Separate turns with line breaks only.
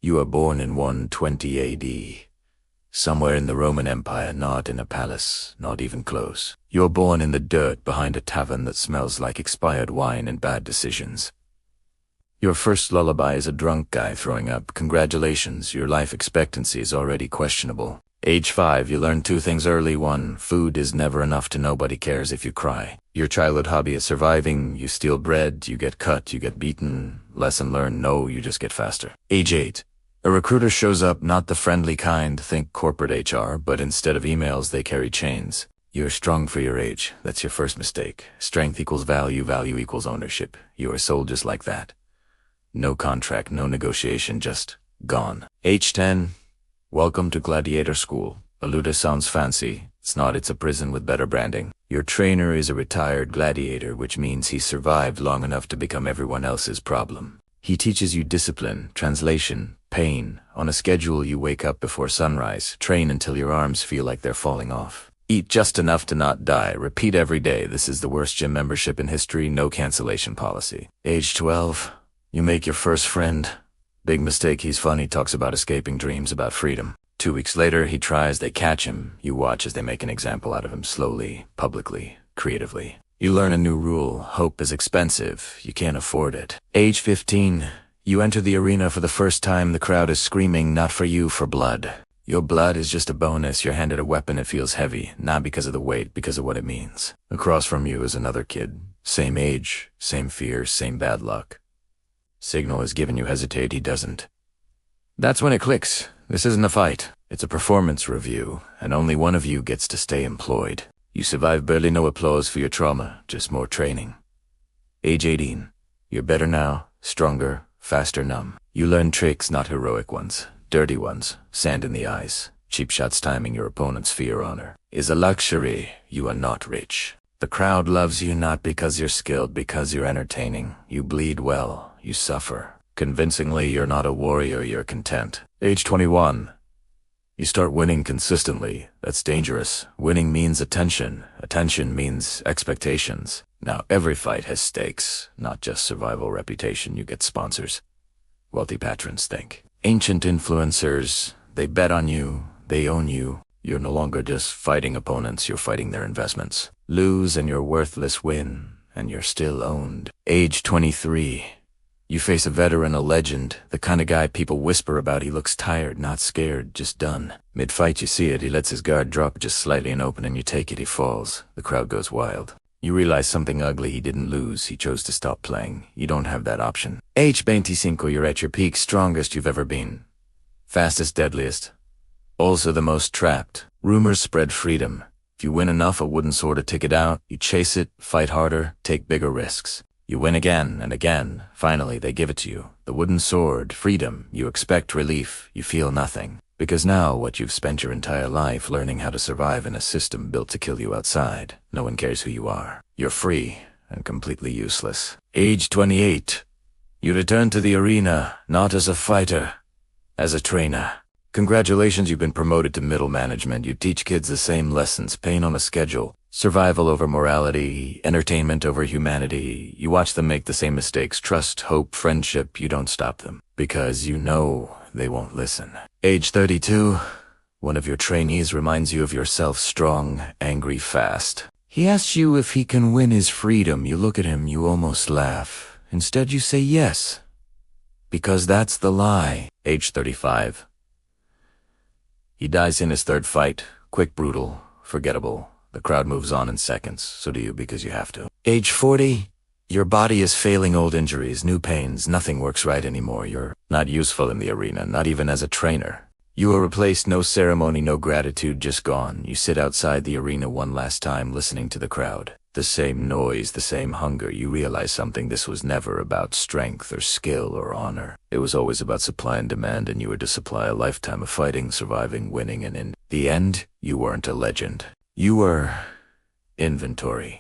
You are born in 120 AD. Somewhere in the Roman Empire, not in a palace, not even close. You're born in the dirt behind a tavern that smells like expired wine and bad decisions. Your first lullaby is a drunk guy throwing up. Congratulations, your life expectancy is already questionable. Age 5, you learn 2 things early. 1, food is never enough to nobody cares if you cry. Your childhood hobby is surviving. You steal bread, you get cut, you get beaten. Lesson learned, no, you just get faster. Age 8, a recruiter shows up, not the friendly kind, think corporate HR, but instead of emails, they carry chains. You're strong for your age. That's your first mistake. Strength equals value, value equals ownership. You are sold just like that. No contract, no negotiation, just gone. Age 10, welcome to Gladiator School. Aluda sounds fancy. It's not, it's a prison with better branding. Your trainer is a retired gladiator, which means he survived long enough to become everyone else's problem. He teaches you discipline, translation, pain. On a schedule, you wake up before sunrise, train until your arms feel like they're falling off. Eat just enough to not die. Repeat every day. This is the worst gym membership in history, no cancellation policy. Age 12, you make your first friend. Big mistake, he's funny, talks about escaping, dreams about freedom. 2 weeks later, he tries, they catch him. You watch as they make an example out of him slowly, publicly, creatively. You learn a new rule. Hope is expensive. You can't afford it. Age 15, you enter the arena for the first time. The crowd is screaming, not for you, for blood. Your blood is just a bonus. You're handed a weapon, it feels heavy, not because of the weight, because of what it means. Across from you is another kid. Same age, same fear, same bad luck. Signal is given, you hesitate, he doesn't. That's when it clicks. This isn't a fight. It's a performance review, and only one of you gets to stay employed. You survive, barely no applause for your trauma, just more training. Age 18. You're better now, stronger, faster, numb. You learn tricks, not heroic ones, dirty ones, sand in the eyes. Cheap shots timing your opponent's fear honor is a luxury. You are not rich. The crowd loves you not because you're skilled, because you're entertaining. You bleed well, you suffer. Convincingly, you're not a warrior, you're content. Age 21. You start winning consistently. That's dangerous. Winning means attention. Attention means expectations. Now every fight has stakes, not just survival, reputation. You get sponsors. Wealthy patrons think. Ancient influencers, they bet on you, they own you. You're no longer just fighting opponents, you're fighting their investments. Lose and you're worthless, win and you're still owned. Age 23. You face a veteran, a legend, the kind of guy people whisper about. He looks tired, not scared, just done. Mid-fight you see it, he lets his guard drop just slightly and open and you take it, he falls. The crowd goes wild. You realize something ugly, he didn't lose, he chose to stop playing. You don't have that option. Age 25, you're at your peak, strongest you've ever been. Fastest, deadliest. Also the most trapped. Rumors spread freedom. If you win enough, a wooden sword to tick it out. You chase it, fight harder, take bigger risks. You win again and again. Finally, they give it to you. The wooden sword, freedom. You expect relief. You feel nothing. Because now what you've spent your entire life learning how to survive in a system built to kill you outside. No one cares who you are. You're free and completely useless. Age 28. You return to the arena, not as a fighter, as a trainer. Congratulations, you've been promoted to middle management. You teach kids the same lessons, pain on a schedule. Survival over morality, entertainment over humanity. You watch them make the same mistakes. Trust, hope, friendship. You don't stop them. Because you know they won't listen. Age 32. One of your trainees reminds you of yourself, strong, angry, fast. He asks you if he can win his freedom. You look at him, you almost laugh. Instead you say yes. Because that's the lie. Age 35. He dies in his 3rd fight. Quick, brutal, forgettable. The crowd moves on in seconds, so do you because you have to. Age 40, your body is failing, old injuries, new pains, nothing works right anymore. You're not useful in the arena, not even as a trainer. You are replaced, no ceremony, no gratitude, just gone. You sit outside the arena one last time, listening to the crowd. The same noise, the same hunger. You realize something, this was never about strength or skill or honor. It was always about supply and demand, and you were to supply a lifetime of fighting, surviving, winning, and in the end, you weren't a legend. You were inventory.